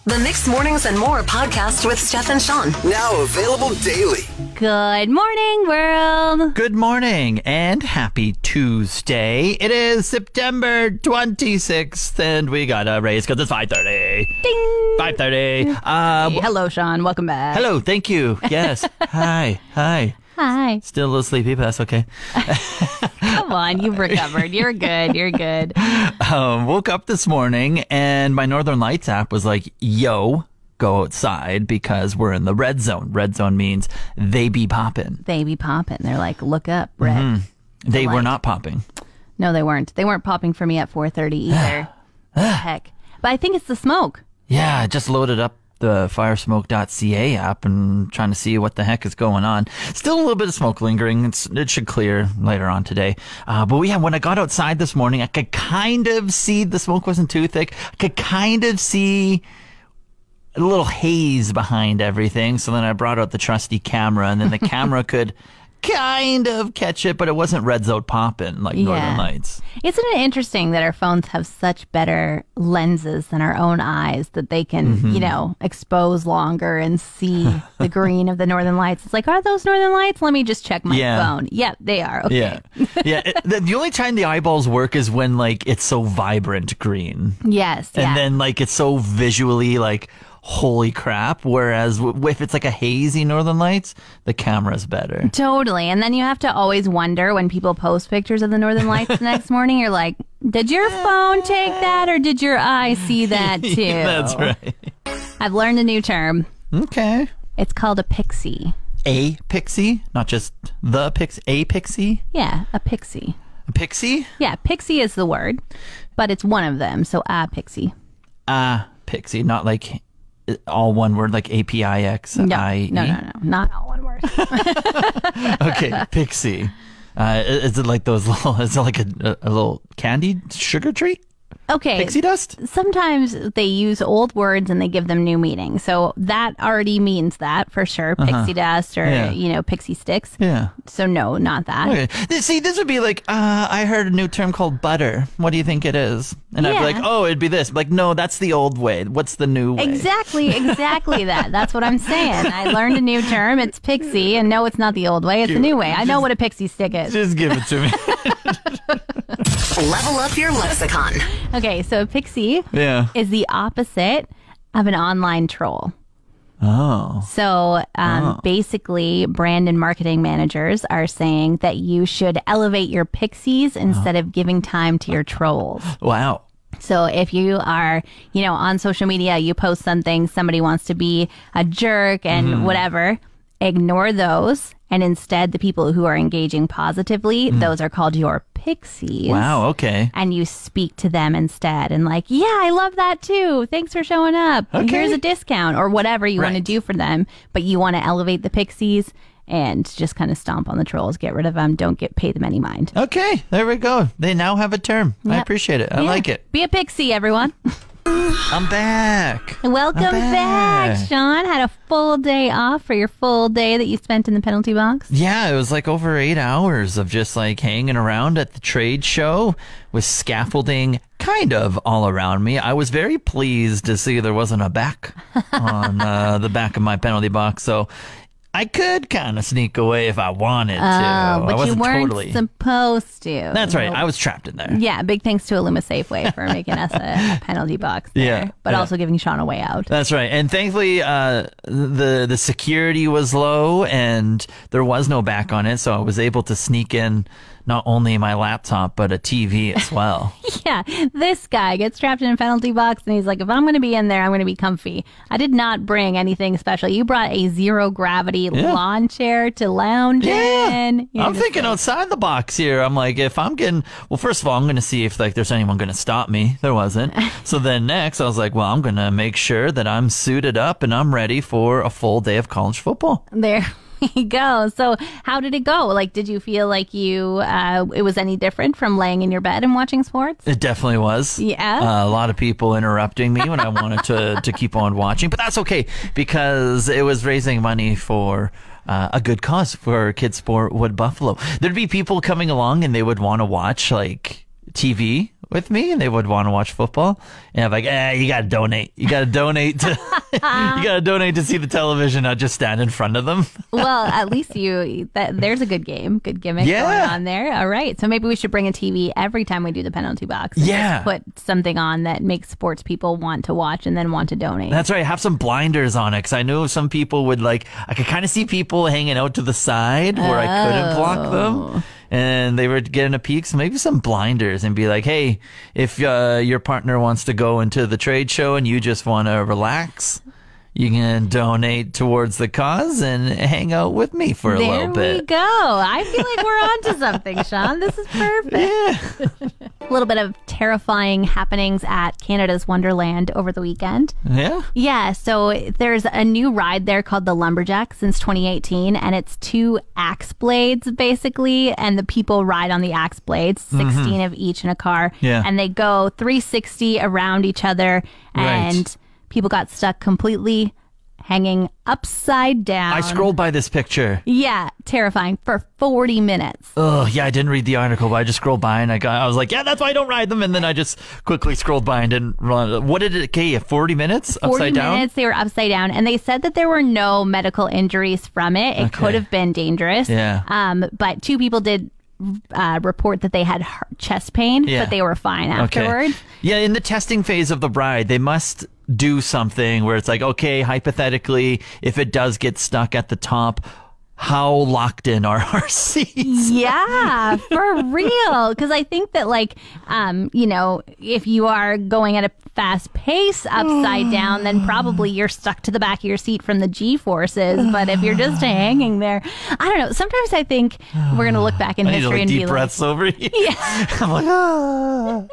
The Mixed Mornings and More podcast with Steph and Sean. Now available daily. Good morning, world. Good morning and happy Tuesday. It is September 26th and we got a raise because it's 5:30. Ding. 5:30. Hello, Sean. Welcome back. Hello. Thank you. Yes. Hi. Hi. Still a little sleepy, but that's okay. Come on. You've recovered. You're good. You're good. Woke up this morning and my Northern Lights app was like, yo, go outside because we're in the red zone. Red zone means they be popping. They be popping. They're like, look up, red. Mm-hmm. They were not popping. No, they weren't. They weren't popping for me at 4:30 either. Heck. But I think it's the smoke. Yeah, I just loaded up the firesmoke.ca app and trying to see what the heck is going on. Still a little bit of smoke lingering. It should clear later on today. But yeah, when I got outside this morning, I could kind of see the smoke wasn't too thick. I could kind of see a little haze behind everything. So then I brought out the trusty camera and then the camera could kind of catch it, but it wasn't red zone popping like Northern Lights. Isn't it interesting that our phones have such better lenses than our own eyes that they can, expose longer and see the green of the Northern Lights? It's like, are those Northern Lights? Let me just check my phone. Yeah, they are. Okay. Yeah. The only time the eyeballs work is when like it's so vibrant green. Yes. And then like it's so visually like, holy crap. Whereas if it's like a hazy Northern Lights, the camera's better. Totally. And then you have to always wonder when people post pictures of the Northern Lights the next morning, you're like, did your phone take that or did your eye see that too? That's right. I've learned a new term. Okay. It's called a pixie. A pixie? Not just the pixie. A pixie? Yeah, a pixie. A pixie? Yeah, pixie is the word, but it's one of them. So a pixie. A pixie, not like all one word, like APIXIE? No, not all one word. Okay, pixie. Is it like those little, is it like a little candied sugar treat? Okay. Pixie dust? Sometimes they use old words and they give them new meaning. So that already means that for sure. Pixie dust or, pixie sticks. Yeah. So no, not that. Okay. See, this would be like, I heard a new term called butter. What do you think it is? And I'd be like, oh, it'd be this. Like, no, that's the old way. What's the new way? Exactly that. That's what I'm saying. I learned a new term. It's pixie. And no, it's not the old way. It's the new way. I know what a pixie stick is. Just give it to me. Level up your lexicon. Okay, so a pixie is the opposite of an online troll. Oh. So basically, brand and marketing managers are saying that you should elevate your pixies instead of giving time to your trolls. Wow. So if you are, on social media, you post something, somebody wants to be a jerk and whatever, ignore those. And instead, the people who are engaging positively, those are called your pixies. Wow, okay. And you speak to them instead and like, yeah, I love that too. Thanks for showing up. Okay. Here's a discount or whatever you want to do for them. But you want to elevate the pixies and just kind of stomp on the trolls, get rid of them, don't pay them any mind. Okay, there we go. They now have a term. Yep. I appreciate it. I like it. Be a pixie, everyone. I'm back. Welcome back, Sean. Had a full day off for your full day that you spent in the penalty box. Yeah, it was like over 8 hours of just like hanging around at the trade show with scaffolding kind of all around me. I was very pleased to see there wasn't a back on the back of my penalty box. So I could kind of sneak away if I wanted to. But I wasn't you weren't totally supposed to. That's right. I was trapped in there. Yeah, big thanks to Illuma Safeway for making us a penalty box there, but also giving Sean a way out. That's right. And thankfully, the security was low and there was no back on it, so I was able to sneak in not only my laptop, but a TV as well. Yeah, this guy gets trapped in a penalty box and he's like, if I'm going to be in there, I'm going to be comfy. I did not bring anything special. You brought a zero gravity lawn chair to lounge in. I'm thinking outside the box here. I'm like, if I'm getting, well, first of all, I'm going to see if like there's anyone going to stop me. There wasn't. So then next I was like, well, I'm going to make sure that I'm suited up and I'm ready for a full day of college football. There we go. So how did it go? Like, did you feel like it was any different from laying in your bed and watching sports? It definitely was. Yeah. A lot of people interrupting me when I wanted to keep on watching, but that's okay because it was raising money for a good cause for Kids Sport Wood Buffalo. There'd be people coming along and they would want to watch like TV with me, and they would want to watch football. And I'm like, you got to donate. You got to donate to you got to donate to see the television, not just stand in front of them. Well, at least there's a good game, good gimmick going on there. All right. So maybe we should bring a TV every time we do the penalty box. And just put something on that makes sports people want to watch and then want to donate. That's right. Have some blinders on it, because I know some people would I could kind of see people hanging out to the side where I couldn't block them. And they were getting a peek, so maybe some blinders, and be like, hey, if your partner wants to go into the trade show and you just want to relax, you can donate towards the cause and hang out with me for a little bit. There we go. I feel like we're on to something, Sean. This is perfect. Yeah. A little bit of terrifying happenings at Canada's Wonderland over the weekend. Yeah? Yeah, so there's a new ride there called the Lumberjack since 2018, and it's 2 axe blades, basically, and the people ride on the axe blades, 16 of each in a car, and they go 360 around each other, and people got stuck completely hanging upside down. I scrolled by this picture. Yeah, terrifying, for 40 minutes. Oh, yeah, I didn't read the article, but I just scrolled by and I was like, yeah, that's why I don't ride them. And then I just quickly scrolled by and didn't run. What did it get you? 40 minutes? Upside down? 40 minutes, they were upside down. And they said that there were no medical injuries from it. It could have been dangerous. Yeah. But 2 people did report that they had chest pain, but they were fine afterwards. Yeah, in the testing phase of the ride, they must do something where it's like, okay, hypothetically, if it does get stuck at the top, how locked in are our seats? Yeah, for real. Because I think that, if you are going at a fast pace upside down, then probably you're stuck to the back of your seat from the G-forces. But if you're just hanging there, I don't know. Sometimes I think we're going to look back in history and be deep breaths over you. Yeah. I'm like,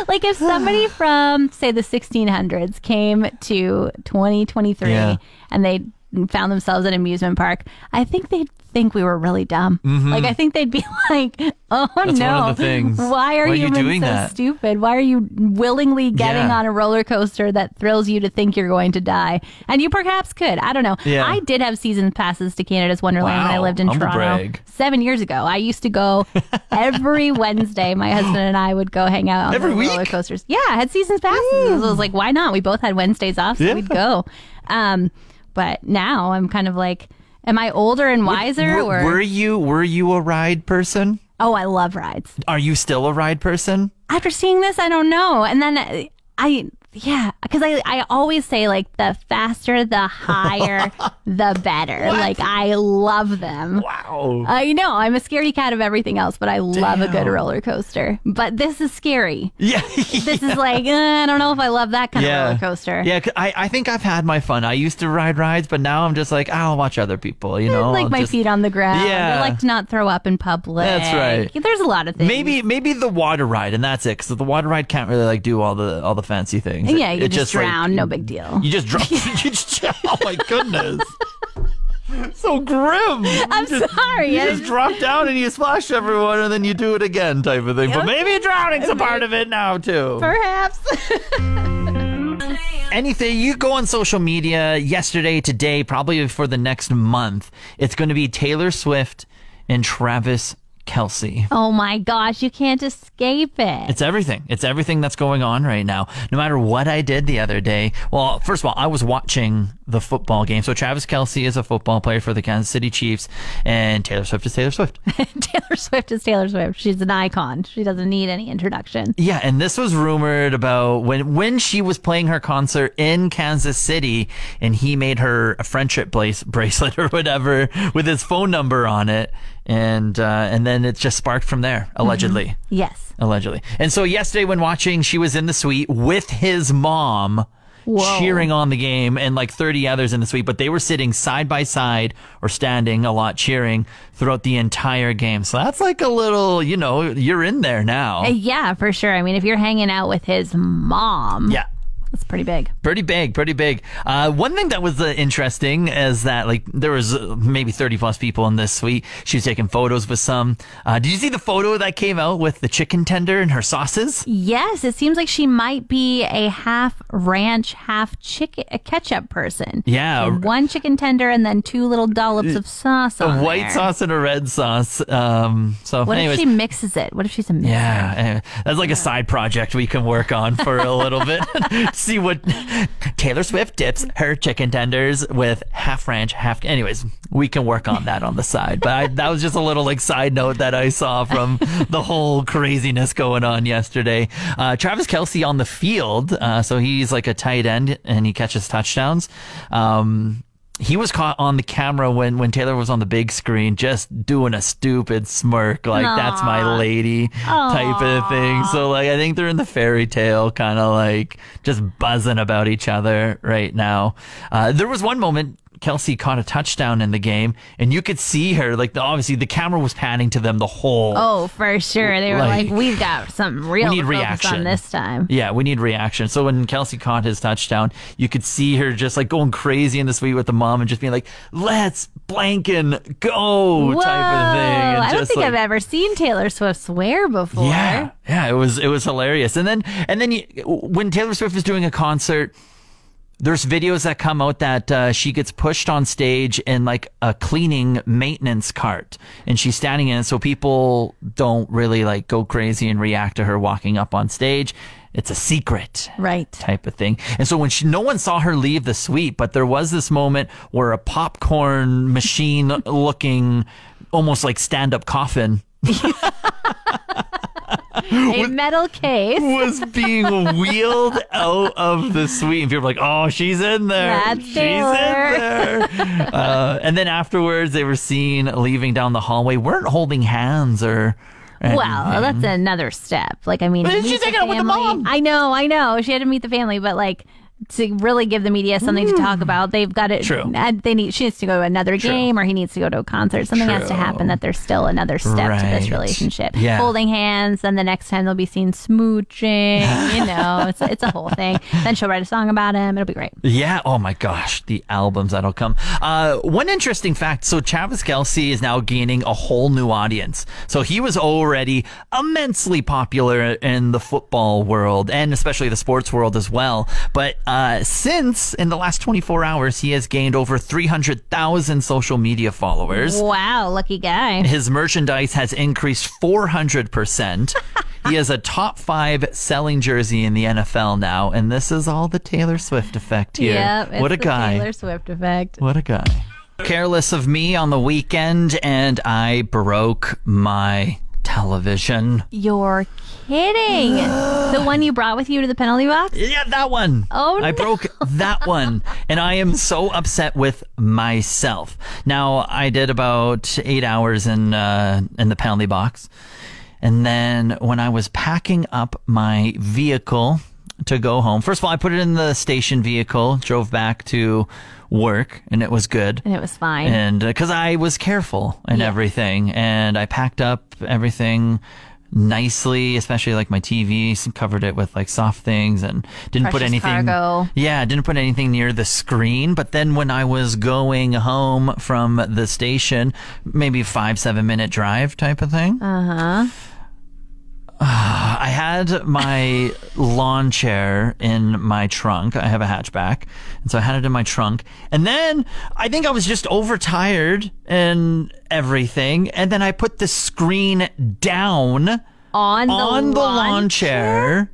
Like if somebody from, say, the 1600s came to 2023 and they found themselves at an amusement park, I think they'd think we were really dumb. Like I think they'd be like, oh, that's no, one of the things. Why are you doing so that? stupid? Why are you willingly getting on a roller coaster that thrills you to think you're going to die? And you perhaps could. I don't know. Yeah. I did have season passes to Canada's Wonderland when I lived in Toronto brag. 7 years ago. I used to go every Wednesday. My husband and I would go hang out on Every the week? roller coasters. Yeah, I had seasons passes. So I was like, why not? We both had Wednesdays off, so we'd go. But now I'm kind of like, am I older and wiser? Or were you a ride person? Oh, I love rides. Are you still a ride person? After seeing this, I don't know. And then because I always say, like, the faster, the higher, the better. Like, I love them. Wow. I know. I'm a scaredy cat of everything else, but I love a good roller coaster. But this is scary. Yeah. This is like, I don't know if I love that kind of roller coaster. Yeah, I think I've had my fun. I used to ride rides, but now I'm just like, I'll watch other people, you know? Like my feet on the ground. Yeah. I like to not throw up in public. That's right. There's a lot of things. Maybe the water ride, and that's it, because the water ride can't really like do all the fancy things. Yeah, you it just drown, like, no big deal. You just drop. Oh my goodness. So grim. I'm sorry. You just drop down and you splash everyone and then you do it again type of thing. But maybe drowning's a part of it now too. Perhaps. Anything, you go on social media yesterday, today, probably for the next month. It's going to be Taylor Swift and Travis Kelce. Oh my gosh, you can't escape it. It's everything. It's everything that's going on right now. No matter what I did the other day. Well, first of all, I was watching the football game. So Travis Kelce is a football player for the Kansas City Chiefs, and Taylor Swift is Taylor Swift. Taylor Swift is Taylor Swift. She's an icon. She doesn't need any introduction. Yeah, and this was rumored about when she was playing her concert in Kansas City, and he made her a friendship bracelet or whatever with his phone number on it. And then it just sparked from there, allegedly. Mm-hmm. Yes. Allegedly. And so yesterday when watching, she was in the suite with his mom. Whoa. Cheering on the game, and like 30 others in the suite, but they were sitting side by side or standing a lot cheering throughout the entire game. So that's like a little, you're in there now. Yeah, for sure. I mean, if you're hanging out with his mom. Yeah. That's pretty big. Pretty big. One thing that was interesting is that like there was maybe 30 plus people in this suite. She was taking photos with some. Did you see the photo that came out with the chicken tender and her sauces? Yes, it seems like she might be a half ranch, half ketchup person. Yeah. So one chicken tender and then 2 little dollops of sauce on A white there. sauce and a red sauce. So What anyways, if she mixes it? What if she's a mixer? yeah, that's like a side project we can work on for a little bit. See what Taylor Swift dips her chicken tenders with half ranch, half. Anyways, we can work on that on the side. But that was just a little like side note that I saw from the whole craziness going on yesterday. Travis Kelce on the field, so he's like a tight end and he catches touchdowns. He was caught on the camera when Taylor was on the big screen just doing a stupid smirk, like, that's my lady type of thing. So, like, I think they're in the fairy tale kind of like just buzzing about each other right now. There was one moment Kelsey caught a touchdown in the game, and you could see her, like, obviously the camera was panning to them the whole. Oh, for sure. They were like, we've got something real we need to focus reaction on this time. Yeah, we need reaction. So when Kelsey caught his touchdown, you could see her just like going crazy in the suite with the mom and just being like, let's blanking go Whoa, type of thing. And I don't just think like, I've ever seen Taylor Swift swear before. Yeah, it was hilarious. And then when Taylor Swift is doing a concert, there's videos that come out that she gets pushed on stage in like a cleaning maintenance cart, and she's standing in it, so people don't really like go crazy and react to her walking up on stage. It's a secret, right? Type of thing. And so when no one saw her leave the suite, but there was this moment where a popcorn machine looking almost like stand-up coffin a metal case was being wheeled out of the suite, and people were like, "Oh, she's in there! That's she's Taylor." in there!" And then afterwards, they were seen leaving down the hallway, weren't holding hands or. Well, that's another step. Like, I mean, But she's taking it with the mom. I know. She had to meet the family, but like, to really give the media something to talk about, they've got it. True. She needs to go to another game, or he needs to go to a concert. Something has to happen that there's still another step to this relationship. Yeah. Holding hands, then the next time they'll be seen smooching. It's a whole thing. Then she'll write a song about him. It'll be great. Yeah. Oh my gosh, the albums that'll come. One interesting fact. So Travis Kelce is now gaining a whole new audience. So he was already immensely popular in the football world and especially the sports world as well. But since in the last 24 hours, he has gained over 300,000 social media followers. Wow, lucky guy. His merchandise has increased 400%. He has a top 5 selling jersey in the NFL now, and this is all the Taylor Swift effect here. Yep, what a the guy. Taylor Swift effect. What a guy. Careless of me on the weekend, and I broke my television. You're kidding. The one you brought with you to the penalty box? Yeah, that one. Oh, I no. broke that one, and I am so upset with myself. Now, I did about 8 hours in the penalty box, and then when I was packing up my vehicle to go home, first of all, I put it in the station vehicle, drove back to work, and it was good. And it was fine. And because I was careful and everything, and I packed up everything nicely, especially like my TV, covered it with like soft things, and didn't put Precious anything. cargo. Yeah, didn't put anything near the screen. But then when I was going home from the station, maybe 5-7 minute drive type of thing. I had my lawn chair in my trunk. I have a hatchback, and so I had it in my trunk. And then I think I was just overtired and everything. And then I put the screen down on the lawn chair.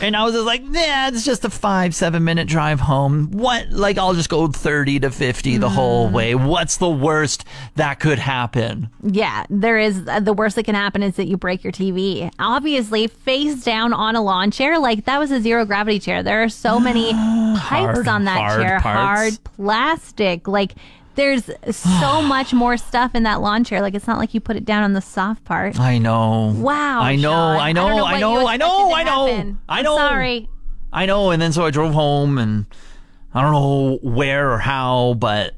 And I was just like, nah, it's just a 5-7 minute drive home. What? Like, I'll just go 30 to 50 the whole way. What's the worst that could happen? Yeah, there is. The worst that can happen is that you break your TV. Obviously, face down on a lawn chair, like that was a zero gravity chair. There are so many pipes on that hard chair, parts. hard plastic. Like, there's so much more stuff in that lawn chair. Like, it's not like you put it down on the soft part. I know. Wow. I know. Sean. I know. don't I know. know. what I you know. I expected to know. happen. I know. I'm sorry. I know. And then so I drove home, and I don't know where or how, but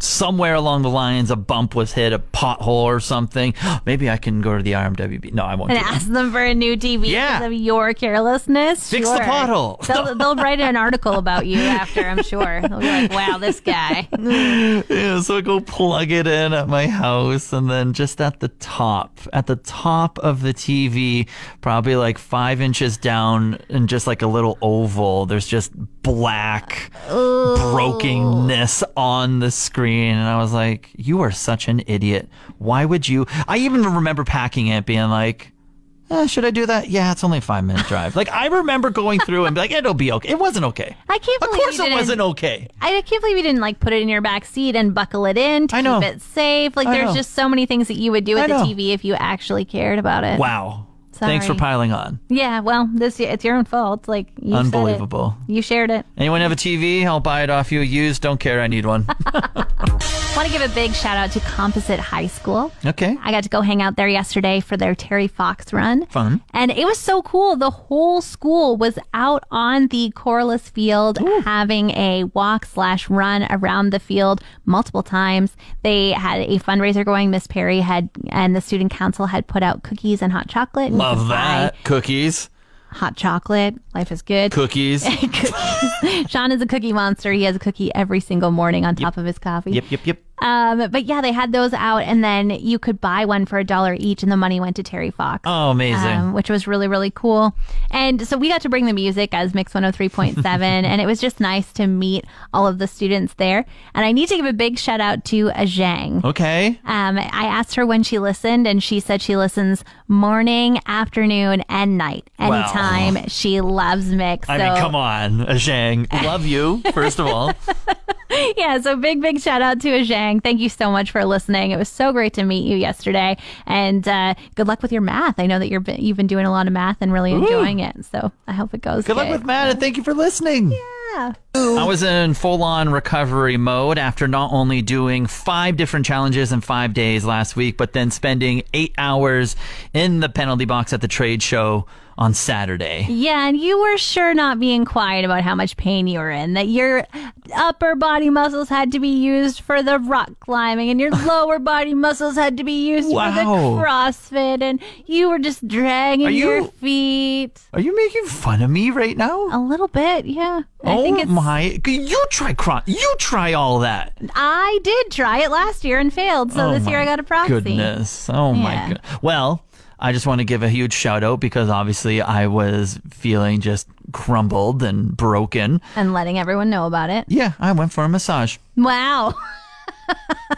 somewhere along the lines a bump was hit, a pothole or something. Maybe I can go to the RMWB. No, I won't. And ask them for a new TV because of your carelessness. Fix the pothole. They'll write an article about you after, I'm sure. They'll be like, wow, this guy. Yeah, so I go plug it in at my house, and then just at the top of the TV, probably like 5 inches down and just like a little oval, there's just black brokenness on the screen. And I was like, you are such an idiot. Why would you? I even remember packing it, being like, should I do that? Yeah, it's only a 5-minute drive. Like, I remember going through and be like, it'll be okay. It wasn't okay. I can't believe Of course it wasn't okay. I can't believe you didn't like put it in your back seat and buckle it in to keep it safe. Like, there's just so many things that you would do with the TV if you actually cared about it. Wow. Sorry. Thanks for piling on. Yeah, well, it's your own fault. Like, you Unbelievable. Said it. You shared it. Anyone have a TV? I'll buy it off you. Used. Don't care. I need one. Want to give a big shout out to Composite High School. Okay. I got to go hang out there yesterday for their Terry Fox run. Fun. And it was so cool. The whole school was out on the Corliss field having a walk/run around the field multiple times. They had a fundraiser going. Miss Perry and the student council had put out cookies and hot chocolate. Love that. Cookies. Hot chocolate. Life is good. Cookies. Sean is a cookie monster. He has a cookie every single morning on top of his coffee. Yep. But yeah, they had those out, and then you could buy one for $1 each, and the money went to Terry Fox. Oh, amazing. Which was really, really cool. And so we got to bring the music as Mix 103.7, and it was just nice to meet all of the students there. And I need to give a big shout out to Zhang. Okay. I asked her when she listened, and she said she listens morning, afternoon, and night. Anytime. She loves Mix. I mean, come on, Zhang. Love you, first of all. Yeah, so big shout out to Zhang. Thank you so much for listening. It was so great to meet you yesterday. And good luck with your math. I know that you've been doing a lot of math and really enjoying it. So I hope it goes good. Good luck with math, and thank you for listening. Yeah. I was in full-on recovery mode after not only doing 5 different challenges in 5 days last week, but then spending 8 hours in the penalty box at the trade show on Saturday. Yeah, and you were sure not being quiet about how much pain you were in, that your upper body muscles had to be used for the rock climbing and your lower body muscles had to be used for the CrossFit, and you were just dragging your feet. Are you making fun of me right now? A little bit, yeah. You try all that. I did try it last year and failed, so this year I got a proxy. Goodness. Oh my god. Well, I just want to give a huge shout out because obviously I was feeling just crumbled and broken. And letting everyone know about it. Yeah, I went for a massage. Wow.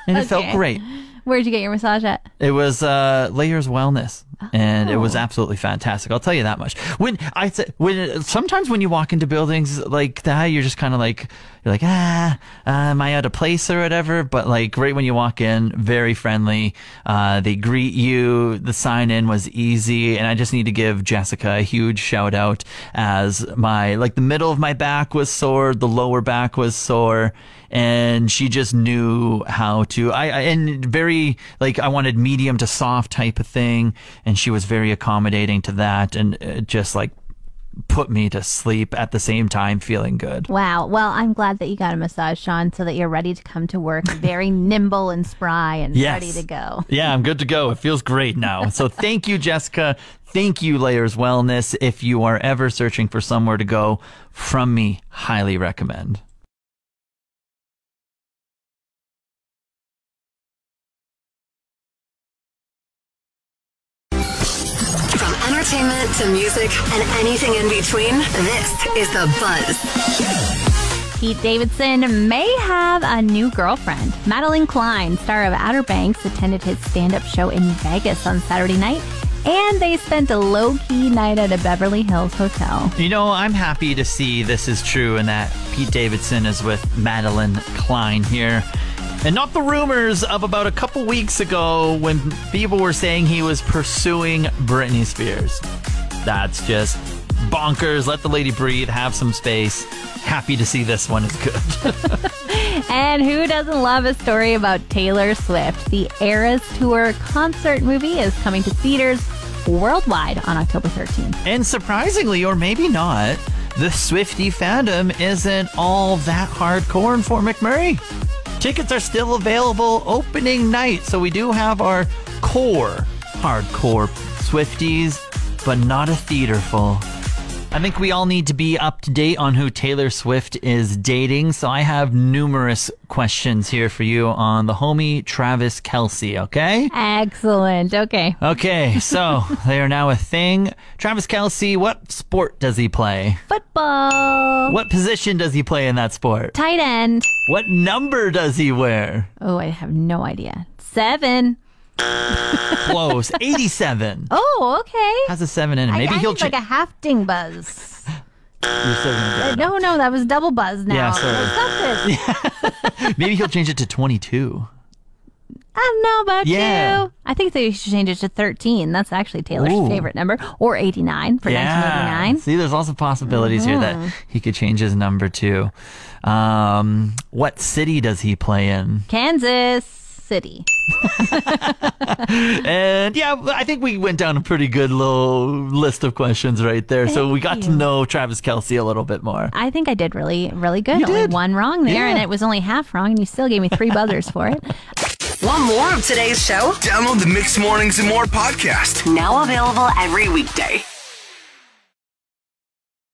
And it felt great. Where'd you get your massage at? It was Layers Wellness. And it was absolutely fantastic. I'll tell you that much. Sometimes when you walk into buildings like that, you're just kind of like, am I out of place or whatever? But like right when you walk in, very friendly. They greet you. The sign in was easy. And I just need to give Jessica a huge shout out as the middle of my back was sore. The lower back was sore. And she just knew how to, I wanted medium to soft type of thing. And she was very accommodating to that, and it just put me to sleep at the same time feeling good. Wow. Well, I'm glad that you got a massage, Sean, so that you're ready to come to work very nimble and spry and ready to go. Yeah, I'm good to go. It feels great now. So thank you, Jessica. Thank you, Layers Wellness. If you are ever searching for somewhere to go, from me, highly recommend. Entertainment to music and anything in between, this is The Buzz. Pete Davidson may have a new girlfriend. Madeline Klein, star of Outer Banks, attended his stand-up show in Vegas on Saturday night, and they spent a low-key night at a Beverly Hills hotel. You know, I'm happy to see this is true and that Pete Davidson is with Madeline Klein here. And not the rumors of about a couple weeks ago when people were saying he was pursuing Britney Spears. That's just bonkers. Let the lady breathe. Have some space. Happy to see this one is good. And who doesn't love a story about Taylor Swift? The Eras Tour concert movie is coming to theaters worldwide on October 13th. And surprisingly, or maybe not, the Swiftie fandom isn't all that hardcore for McMurray. Tickets are still available opening night. So we do have our core hardcore Swifties, but not a theater full. I think we all need to be up to date on who Taylor Swift is dating. So I have numerous questions here for you on the homie Travis Kelce, okay? Excellent. Okay. Okay, so they are now a thing. Travis Kelce, what sport does he play? Football. What position does he play in that sport? Tight end. What number does he wear? Oh, I have no idea. 7. Close. 87. Oh, okay. Has a 7 in it. Maybe he'll like a half ding buzz. You're still gonna get it. No, that was double buzz now. Yeah, sorry. Stop this. Maybe he'll change it to 22. I don't know about Yeah. you. I think they should change it to 13. That's actually Taylor's favorite number. Or 89 for 1989. See, there's lots of possibilities here that he could change his number to. What city does he play in? Kansas City. And yeah, I think we went down a pretty good little list of questions right there. So we got to know Travis Kelce a little bit more. I think I did really, really good. You only did. one wrong there, Yeah. and it was only half wrong, and you still gave me 3 buzzers for it. Want more of today's show? Download the Mixed Mornings and More podcast. Now available every weekday.